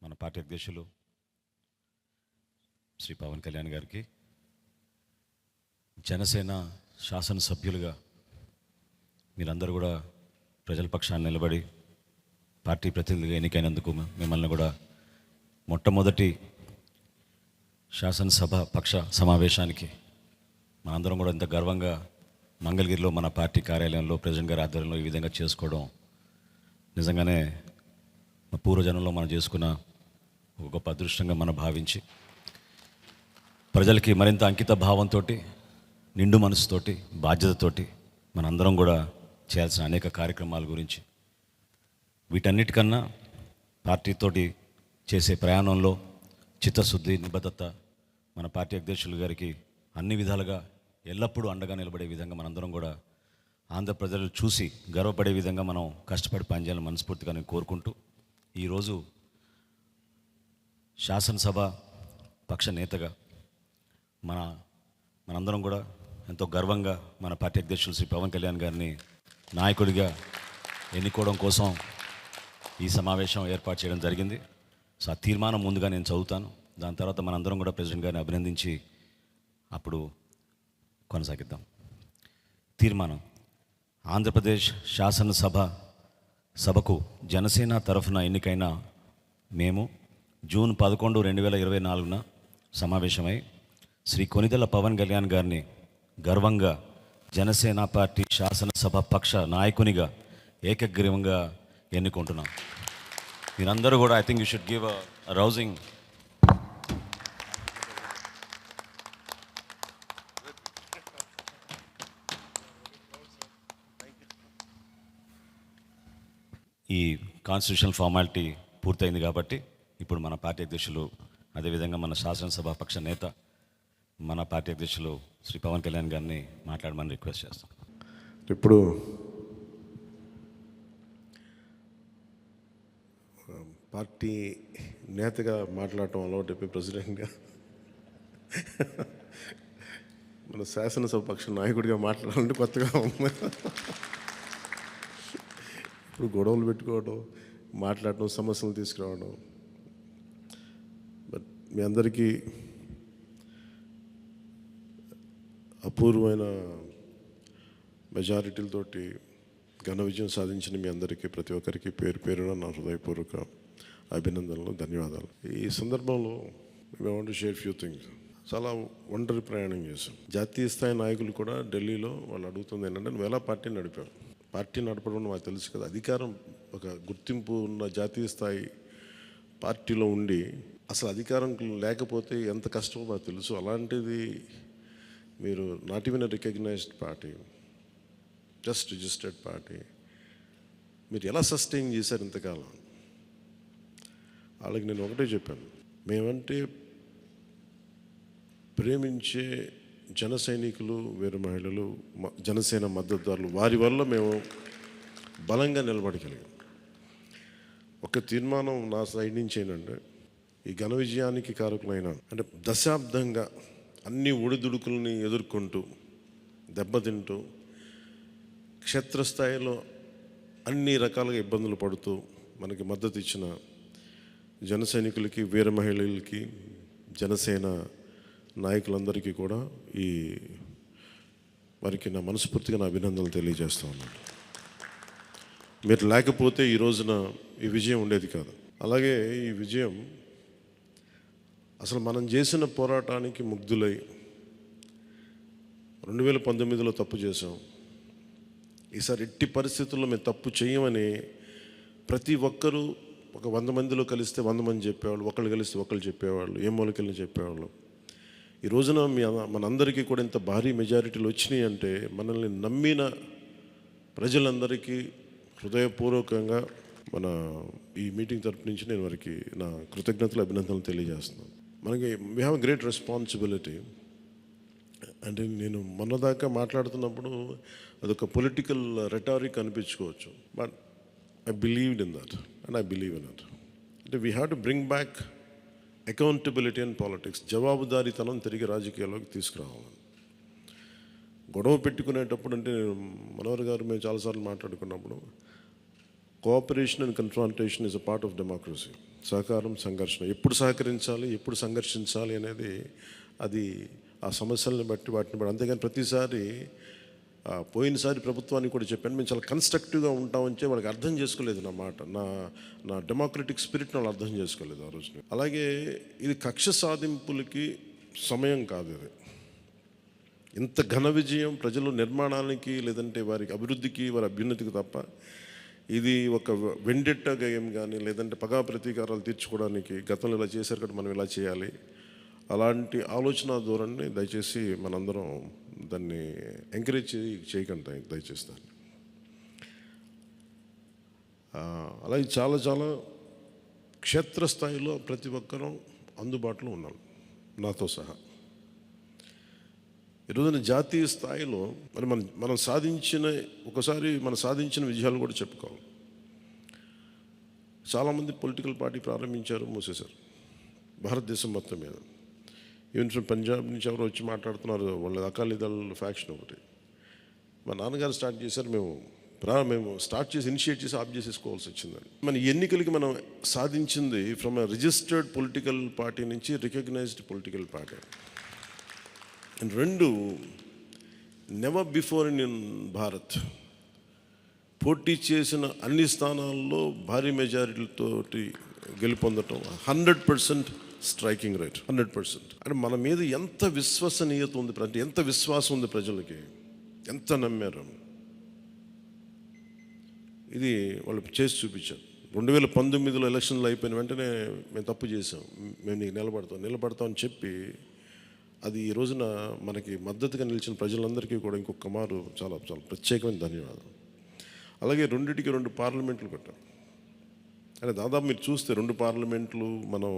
మన పార్టీ అధ్యక్షులు శ్రీ పవన్ కళ్యాణ్ గారికి, జనసేన శాసనసభ్యులుగా మీరందరూ కూడా ప్రజల పక్షాన్ని నిలబడి పార్టీ ప్రతినిధిగా ఎన్నికైనందుకు మిమ్మల్ని కూడా మొట్టమొదటి శాసనసభ పక్ష సమావేశానికి మనందరం కూడా ఇంత గర్వంగా మంగళగిరిలో మన పార్టీ కార్యాలయంలో ప్రెసిడెంట్ గారి ఆధ్వర్యంలో ఈ విధంగా చేసుకోవడం నిజంగానే పూర్వజనంలో మనం చేసుకున్న ఒక గొప్ప అదృష్టంగా మనం భావించి ప్రజలకి మరింత అంకిత భావంతో, నిండు మనసుతోటి, బాధ్యతతోటి మనందరం కూడా చేయాల్సిన అనేక కార్యక్రమాల గురించి, వీటన్నిటికన్నా పార్టీతోటి చేసే ప్రయాణంలో చిత్తశుద్ధి, నిబద్ధత మన పార్టీ అధ్యక్షులు గారికి అన్ని విధాలుగా ఎల్లప్పుడూ అండగా నిలబడే విధంగా మనందరం కూడా ఆంధ్ర ప్రజలు చూసి గర్వపడే విధంగా మనం కష్టపడి పనిచేయాలని మనస్ఫూర్తిగా నేను కోరుకుంటూ, ఈరోజు శాసనసభ పక్ష నేతగా మనందరం కూడా ఎంతో గర్వంగా మన పార్టీ అధ్యక్షులు శ్రీ పవన్ కళ్యాణ్ గారిని నాయకుడిగా ఎన్నుకోవడం కోసం ఈ సమావేశం ఏర్పాటు చేయడం జరిగింది. సో ఆ తీర్మానం ముందుగా నేను చదువుతాను, దాని తర్వాత మనందరం కూడా ప్రెసిడెంట్ గారిని అభినందించి అప్పుడు కొనసాగిద్దాం. తీర్మానం: ఆంధ్రప్రదేశ్ సభకు జనసేన తరఫున ఎన్నికైన మేము జూన్ 11, 2024 సమావేశమై శ్రీ కొనిదెల పవన్ కళ్యాణ్ గారిని గర్వంగా జనసేన పార్టీ శాసనసభ పక్ష నాయకునిగా ఏకగ్రీవంగా ఎన్నుకుంటున్నాం. మీరందరూ కూడా I think you should give a rousing ఈ కాన్స్టిట్యూషనల్ ఫార్మాలిటీ పూర్తయింది కాబట్టి ఇప్పుడు మన పార్టీ అధ్యక్షులు, అదేవిధంగా మన శాసనసభ పక్ష నేత మన పార్టీ అధ్యక్షులు శ్రీ పవన్ కళ్యాణ్ గారిని మాట్లాడమని రిక్వెస్ట్ చేస్తాం. ఇప్పుడు పార్టీ నేతగా మాట్లాడటం అలవాటు ప్రెసిడెంట్గా మన శాసనసభ పక్ష నాయకుడిగా మాట్లాడాలంటే కొత్తగా ఉంది. ఇప్పుడు గొడవలు పెట్టుకోవడం, మాట్లాడటం, సమస్యలు తీసుకురావడం. బట్ మీ అందరికీ అపూర్వమైన మెజారిటీలతోటి ఘన విజయం సాధించిన మీ అందరికీ, ప్రతి ఒక్కరికి పేరు పేరున నా హృదయపూర్వక అభినందనలు, ధన్యవాదాలు. ఈ సందర్భంలో మేము want to share few things. చాలా ఒంటరి ప్రయాణం చేశాం. జాతీయ స్థాయి నాయకులు కూడా ఢిల్లీలో వాళ్ళు అడుగుతుంది ఏంటంటే, నువ్వు ఎలా పార్టీ నడిపావు? పార్టీ నడపడం మాకు తెలుసు కదా, అధికారం ఒక గుర్తింపు ఉన్న జాతీయ స్థాయి పార్టీలో ఉండి అసలు అధికారం లేకపోతే ఎంత కష్టమో మాకు తెలుసు. అలాంటిది మీరు not even recognised party, just registered party, మీరు ఎలా సస్టైన్ చేశారు ఇంతకాలం? వాళ్ళకి నేను ఒకటే చెప్పాను, మేమంటే ప్రేమించే జన సైనికులు, వీర మహిళలు, జనసేన మద్దతుదారులు, వారి వల్ల మేము బలంగా నిలబడగలిగాం. ఒక తీర్మానం నా సైడ్ నుంచి ఏంటంటే, ఈ ఘన విజయానికి కారకులైన అంటే దశాబ్దంగా అన్ని ఒడిదుడుకుల్ని ఎదుర్కొంటూ, దెబ్బతింటూ, క్షేత్రస్థాయిలో అన్ని రకాలుగా ఇబ్బందులు పడుతూ మనకి మద్దతు ఇచ్చిన జన సైనికులకి, వీర మహిళలకి, జనసేన నాయకులందరికీ కూడా వారికి నా మనస్ఫూర్తిగా నా అభినందనలు తెలియజేస్తూ ఉన్నాను. మీరు లేకపోతే ఈ రోజున ఈ విజయం ఉండేది కాదు. అలాగే ఈ విజయం అసలు మనం చేసిన పోరాటానికి ముగ్ధులై 2019లో తప్పు చేసాం, ఈసారి ఎట్టి పరిస్థితుల్లో మేము తప్పు చేయమని ప్రతి ఒక్కరూ ఒక 100 మందిలో కలిస్తే 100 మంది చెప్పేవాళ్ళు, ఒకళ్ళు కలిస్తే ఒకళ్ళు చెప్పేవాళ్ళు, ఏ మూలకెళ్ళి చెప్పేవాళ్ళు. ఈ రోజున మనందరికీ కూడా ఇంత భారీ మెజారిటీలు వచ్చినాయి అంటే మనల్ని నమ్మిన ప్రజలందరికీ హృదయపూర్వకంగా మన ఈ మీటింగ్ తరపు నుంచి నేను వారికి నా కృతజ్ఞతలు, అభినందనలు తెలియజేస్తున్నాను. మనకి వీ హ్యావ్ గ్రేట్ రెస్పాన్సిబిలిటీ. అంటే నేను మొన్నదాకా మాట్లాడుతున్నప్పుడు అదొక పొలిటికల్ రెటారిక్ అనిపించుకోవచ్చు, but I believed in that and I believe in that. అంటే we have to bring back accountability and politics, జవాబుదారీతనం తిరిగి రాజకీయాల్లోకి తీసుకురావాలి. గొడవ పెట్టుకునేటప్పుడు అంటే మనోహర్ గారు మేము చాలాసార్లు మాట్లాడుకున్నప్పుడు cooperation and confrontation is a part of democracy. సహకారం, సంఘర్షణ, ఎప్పుడు సహకరించాలి, ఎప్పుడు సంఘర్షించాలి అనేది అది ఆ సమస్యలను బట్టి వాటిని బట్టి. అంతేగాని ప్రతిసారి పోయినసారి ప్రభుత్వానికి కూడా చెప్పాను, మేము చాలా కన్స్ట్రక్టివ్గా ఉంటామని వాళ్ళకి అర్థం చేసుకోలేదు నా మాట, నా డెమోక్రటిక్ స్పిరిట్ని వాళ్ళు అర్థం చేసుకోలేదు ఆ రోజున. అలాగే ఇది కక్ష సాధింపులకి సమయం కాదు. ఇది ఇంత ఘన విజయం ప్రజల నిర్మాణానికి, లేదంటే వారికి అభివృద్ధికి, వారి అభ్యున్నతికి తప్ప ఇది ఒక వెండెట్ట గేయం కానీ, లేదంటే పగా ప్రతీకారాలు తీర్చుకోవడానికి గతంలో ఇలా చేశారు కదా మనం ఇలా చేయాలి, అలాంటి ఆలోచన ధోరణిని దయచేసి మనందరం దాన్ని ఎంకరేజ్ చేయకండి దయచేసి దాన్ని. అలాగే చాలా చాలా క్షేత్రస్థాయిలో ప్రతి ఒక్కరూ అందుబాటులో ఉన్నాం నాతో సహా. ఈరోజున జాతీయ స్థాయిలో మరి మనం సాధించిన విజయాలు కూడా చెప్పుకోవాలి. చాలామంది పొలిటికల్ పార్టీ ప్రారంభించారు, మూసేశారు భారతదేశం మొత్తం మీద. ఈవెన్ ఫ్రమ్ పంజాబ్ నుంచి ఎవరో వచ్చి మాట్లాడుతున్నారు, వాళ్ళ అకాలీదళ్ ఫ్యాక్షన్ ఒకటి. మా నాన్నగారు స్టార్ట్ చేశారు, మేము స్టార్ట్ చేసి ఇనిషియేట్ చేసి ఆఫ్ చేసేసుకోవాల్సి వచ్చిందని. మన ఎన్నికలకి మనం సాధించింది from a registered political party నుంచి రికగ్నైజ్డ్ పొలిటికల్ పార్టీ. అండ్ రెండు, నెవర్ బిఫోర్ ఇన్ భారత్ పోటీ చేసిన అన్ని స్థానాల్లో భారీ మెజారిటీలతోటి గెలుపొందటం, 100% స్ట్రైకింగ్ రేట్, 100%. అంటే మన మీద ఎంత విశ్వసనీయత ఉంది, అంటే ఎంత విశ్వాసం ఉంది ప్రజలకి, ఎంత నమ్మారు, ఇది వాళ్ళు చేసి చూపించారు. 2019లో ఎలక్షన్లు అయిపోయిన వెంటనే మేము తప్పు చేసాం, మేము నీకు నిలబడతామని చెప్పి అది ఈ రోజున మనకి మద్దతుగా నిలిచిన ప్రజలందరికీ కూడా ఇంకొక మారు చాలా చాలా ప్రత్యేకమైన ధన్యవాదాలు. అలాగే 2 పార్లమెంట్లు పెట్టాం. అంటే దాదాపు మీరు చూస్తే 2 పార్లమెంట్లు మనం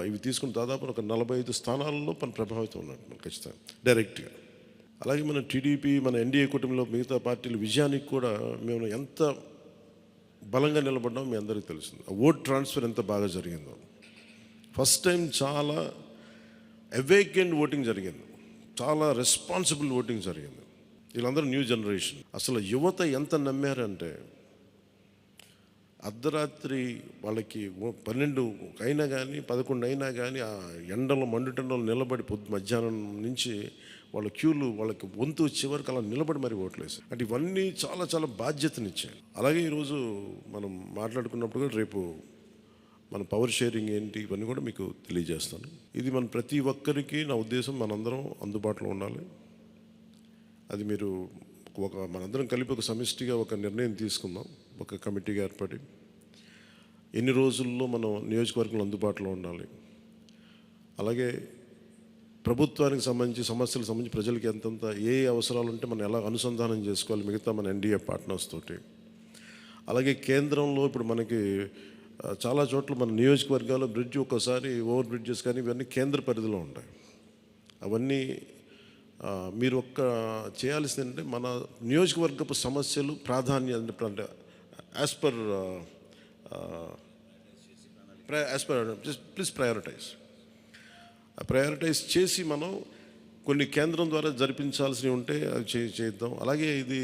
ఇవి తీసుకుని దాదాపు ఒక 45 స్థానాల్లో మనం ప్రభావితం ఉన్నట్టు మనం ఖచ్చితంగా డైరెక్ట్గా. అలాగే మన టీడీపీ, మన ఎన్డీఏ కూటమిలో మిగతా పార్టీల విజయానికి కూడా మేము ఎంత బలంగా నిలబడ్డామో మీ అందరికీ తెలిసింది. ఓట్ ట్రాన్స్ఫర్ ఎంత బాగా జరిగిందో, ఫస్ట్ టైం చాలా అవేకెండ్ ఓటింగ్ జరిగింది, చాలా రెస్పాన్సిబుల్ ఓటింగ్ జరిగింది. వీళ్ళందరూ న్యూ జనరేషన్. అసలు యువత ఎంత నమ్మారంటే అర్ధరాత్రి వాళ్ళకి 12 అయినా కానీ 11 అయినా కానీ ఆ ఎండలో మండుటెండలో నిలబడి మధ్యాహ్నం నుంచి వాళ్ళ క్యూలు వాళ్ళకి వంతు వచ్చే వరకు అలా నిలబడి మరి ఓట్లు వేశారు. అంటే ఇవన్నీ చాలా చాలా బాధ్యతనిచ్చాయి. అలాగే ఈరోజు మనం మాట్లాడుకున్నప్పుడు కూడా రేపు మన పవర్ షేరింగ్ ఏంటి ఇవన్నీ కూడా మీకు తెలియజేస్తాను. ఇది మన ప్రతి ఒక్కరికి నా ఉద్దేశం మనందరం అందుబాటులో ఉండాలి. అది మీరు మనందరం కలిపి ఒక సమిష్టిగా ఒక నిర్ణయం తీసుకుందాం, ఒక కమిటీగా ఏర్పడి ఎన్ని రోజుల్లో మనం నియోజకవర్గంలో అందుబాటులో ఉండాలి. అలాగే ప్రభుత్వానికి సంబంధించి సమస్యలకు సంబంధించి ప్రజలకి ఎంతంత ఏ అవసరాలు ఉంటే మనం ఎలా అనుసంధానం చేసుకోవాలి మిగతా మన ఎన్డీఏ పార్ట్నర్స్ తోటి. అలాగే కేంద్రంలో ఇప్పుడు మనకి చాలా చోట్ల మన నియోజకవర్గాల్లో బ్రిడ్జ్, ఒక్కోసారి ఓవర్ బ్రిడ్జెస్ కానీ ఇవన్నీ కేంద్ర పరిధిలో ఉంటాయి. అవన్నీ మీరు చేయాల్సింది ఏంటంటే మన నియోజకవర్గపు సమస్యలు ప్రాధాన్యత అంటే యాజ్ పర్ ప్లీజ్ ప్రయారిటైజ్ చేసి మనం కొన్ని కేంద్రం ద్వారా జరిపించాల్సినవి ఉంటే అవి చేద్దాం. అలాగే ఇది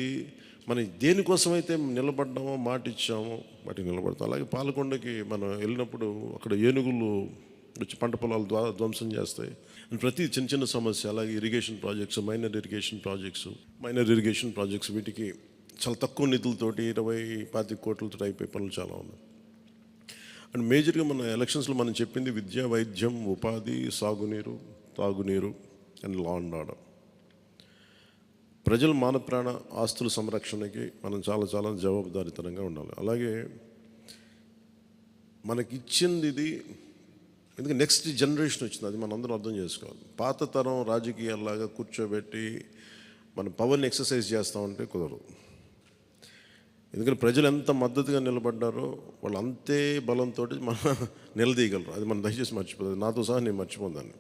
మనం దేనికోసమైతే నిలబడ్డామో మాట ఇచ్చామో వాటికి నిలబడతాం. అలాగే పాలకొండకి మనం వెళ్ళినప్పుడు అక్కడ ఏనుగులు వచ్చి పంట పొలాలు ధ్వంసం చేస్తాయి. ప్రతి చిన్న సమస్య, అలాగే irrigation projects, minor irrigation projects వీటికి చాలా తక్కువ నిధులతోటి 20-25 కోట్లతో అయిపోయే పనులు చాలా ఉన్నాయి. అండ్ మేజర్గా మన ఎలక్షన్స్లో మనం చెప్పింది విద్య, వైద్యం, ఉపాధి, సాగునీరు, తాగునీరు అండ్ లా అండ్ ఆర్డర్. ప్రజల మాన ప్రాణ ఆస్తుల సంరక్షణకి మనం చాలా చాలా జవాబుదారీతనంగా ఉండాలి. అలాగే మనకిచ్చింది ఇది, ఎందుకంటే నెక్స్ట్ జనరేషన్ వచ్చింది, అది మనం అందరం అర్థం చేసుకోవాలి. పాత తరం రాజకీయాల్లాగా కూర్చోబెట్టి మనం పవర్ని ఎక్సర్సైజ్ చేస్తామంటే కుదరదు. ఎందుకంటే ప్రజలు ఎంత మద్దతుగా నిలబడ్డారో వాళ్ళు అంతే బలంతో మనం నిలదీయగలరు. అది మనం దయచేసి మర్చిపోతుంది, నాతో సహా నేను మర్చిపోదాన్ని.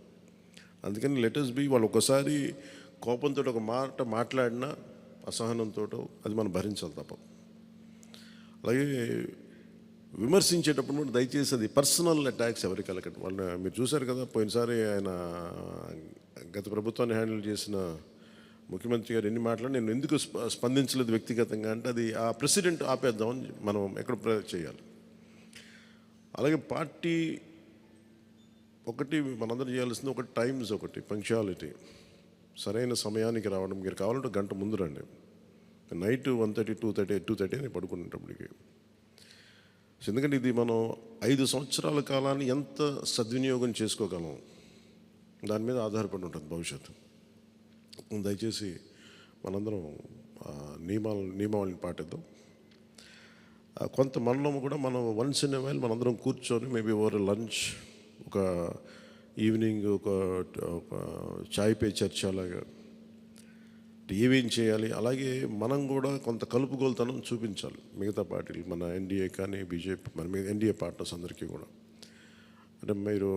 అందుకని లెటర్స్ బి, వాళ్ళు ఒకసారి కోపంతో ఒక మాట మాట్లాడినా అసహనంతో అది మనం భరించాలి తప్ప. అలాగే విమర్శించేటప్పుడు కూడా దయచేసి అది పర్సనల్ అటాక్స్ ఎవరికి వెళ్ళకండి. వాళ్ళు మీరు చూశారు కదా, పోయినసారి ఆయన గత ప్రభుత్వాన్ని హ్యాండిల్ చేసిన ముఖ్యమంత్రి గారు ఎన్ని మాట్లాడి నేను ఎందుకు స్పందించలేదు వ్యక్తిగతంగా అంటే అది ఆ ప్రెసిడెంట్ ఆపేద్దామని మనం ఎక్కడ చేయాలి. అలాగే పార్టీ ఒకటి మనందరం చేయాల్సింది ఒకటి టైమ్స్, ఒకటి పంక్చువాలిటీ, సరైన సమయానికి రావడం. మీరు కావాలంటే గంట ముందు రండి. నైట్ 1:30, 2:30 అని పడుకునేటప్పటికి. ఎందుకంటే ఇది మనం 5 సంవత్సరాల కాలాన్ని ఎంత సద్వినియోగం చేసుకోగలం దాని మీద ఆధారపడి ఉంటుంది భవిష్యత్తు. దయచేసి మనందరం నియమావళిని పాటిద్దాం. కొంత మనలో కూడా మనం వన్స్ ఇన్ ఎ వైల్ మనందరం కూర్చొని మేబీ ఓవర్ లంచ్, ఒక ఈవినింగ్ ఒక చాయ్ పే చర్చ లాగా ఏమేం చేయాలి. అలాగే మనం కూడా కొంత కలుపుగోలుతనం చూపించాలి మిగతా పార్టీలు, మన ఎన్డీఏ కానీ బీజేపీ, మన ఎన్డీఏ పార్ట్నర్స్ అందరికీ కూడా. అంటే మీరు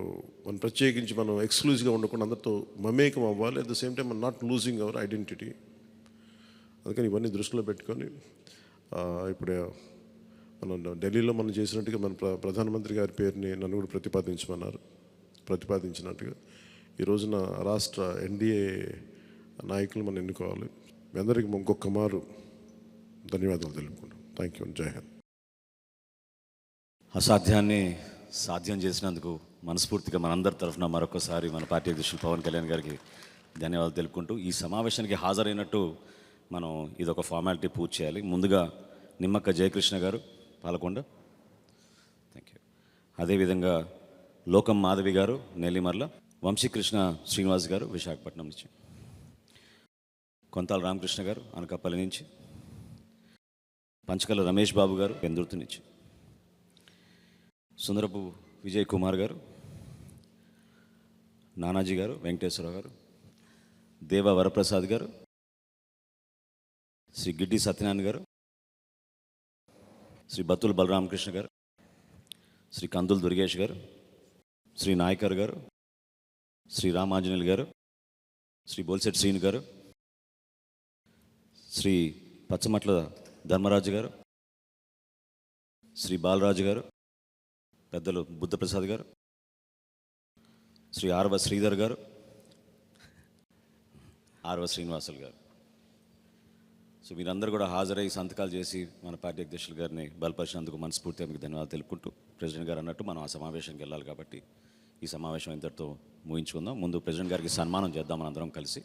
మనం ప్రత్యేకించి మనం ఎక్స్క్లూజివ్గా ఉండకుండా అందరితో మమేకం అవ్వాలి. అట్ ద సేమ్ టైం మనం నాట్ లూజింగ్ అవర్ ఐడెంటిటీ. అందుకని ఇవన్నీ దృష్టిలో పెట్టుకొని ఇప్పుడు మనం ఢిల్లీలో మనం చేసినట్టుగా మన ప్రధానమంత్రి గారి పేరుని నన్ను కూడా ప్రతిపాదించినట్టుగా ఈ రోజున రాష్ట్ర ఎన్డీఏ నాయకులు మనం ఎన్నుకోవాలి. మీ అందరికీ ఇంకొక మారు ధన్యవాదాలు తెలుపుకుంటాం. Thank you. జై హింద్. అసాధ్యాన్ని సాధ్యం చేసినందుకు మనస్ఫూర్తిగా మనందరి తరఫున మరొకసారి మన పార్టీ అధ్యక్షులు పవన్ కళ్యాణ్ గారికి ధన్యవాదాలు తెలుపుకుంటూ, ఈ సమావేశానికి హాజరైనట్టు మనం ఇదొక ఫార్మాలిటీ పూర్తి చేయాలి. ముందుగా నిమ్మక్క జయకృష్ణ గారు పాలకొండ, థ్యాంక్ యూ. అదేవిధంగా లోకం మాధవి గారు నెల్లిమర్ల, వంశీకృష్ణ శ్రీనివాస్ గారు విశాఖపట్నం నుంచి, కొంతాల రామకృష్ణ గారు అనకాపల్లి నుంచి, పంచకల రమేష్ బాబు గారు పెందుర్తి నుంచి, సుందరపు విజయ్ కుమార్ గారు, నానాజీ గారు, వెంకటేశ్వరరావు గారు, దేవ వరప్రసాద్ గారు, శ్రీ గిడ్డి సత్యనారాయణ గారు, శ్రీ బత్తుల బలరామకృష్ణ గారు, శ్రీ కందుల దుర్గేష్ గారు, శ్రీ నాయకర్ గారు, శ్రీ రామాంజనేయులు గారు, శ్రీ బోల్సెట్ శ్రీను గారు, శ్రీ పచ్చమట్ల ధర్మరాజు గారు, శ్రీ బాలరాజు గారు, పెద్దలు బుద్ధప్రసాద్ గారు, శ్రీ ఆర్వ శ్రీధర్ గారు, ఆర్వ శ్రీనివాసులు గారు. సో మీరందరూ కూడా హాజరై సంతకాలు చేసి మన పార్టీ అధ్యక్షులు గారిని బలపరిచినందుకు మనస్ఫూర్తిగా మీకు ధన్యవాదాలు తెలుపుకుంటూ, ప్రెసిడెంట్ గారు అన్నట్టు మనం ఆ సమావేశానికి వెళ్ళాలి కాబట్టి ఈ సమావేశం ఇంతటితో ముగించుకుందాం. ముందు ప్రెసిడెంట్ గారికి సన్మానం చేద్దాం మనందరం కలిసి.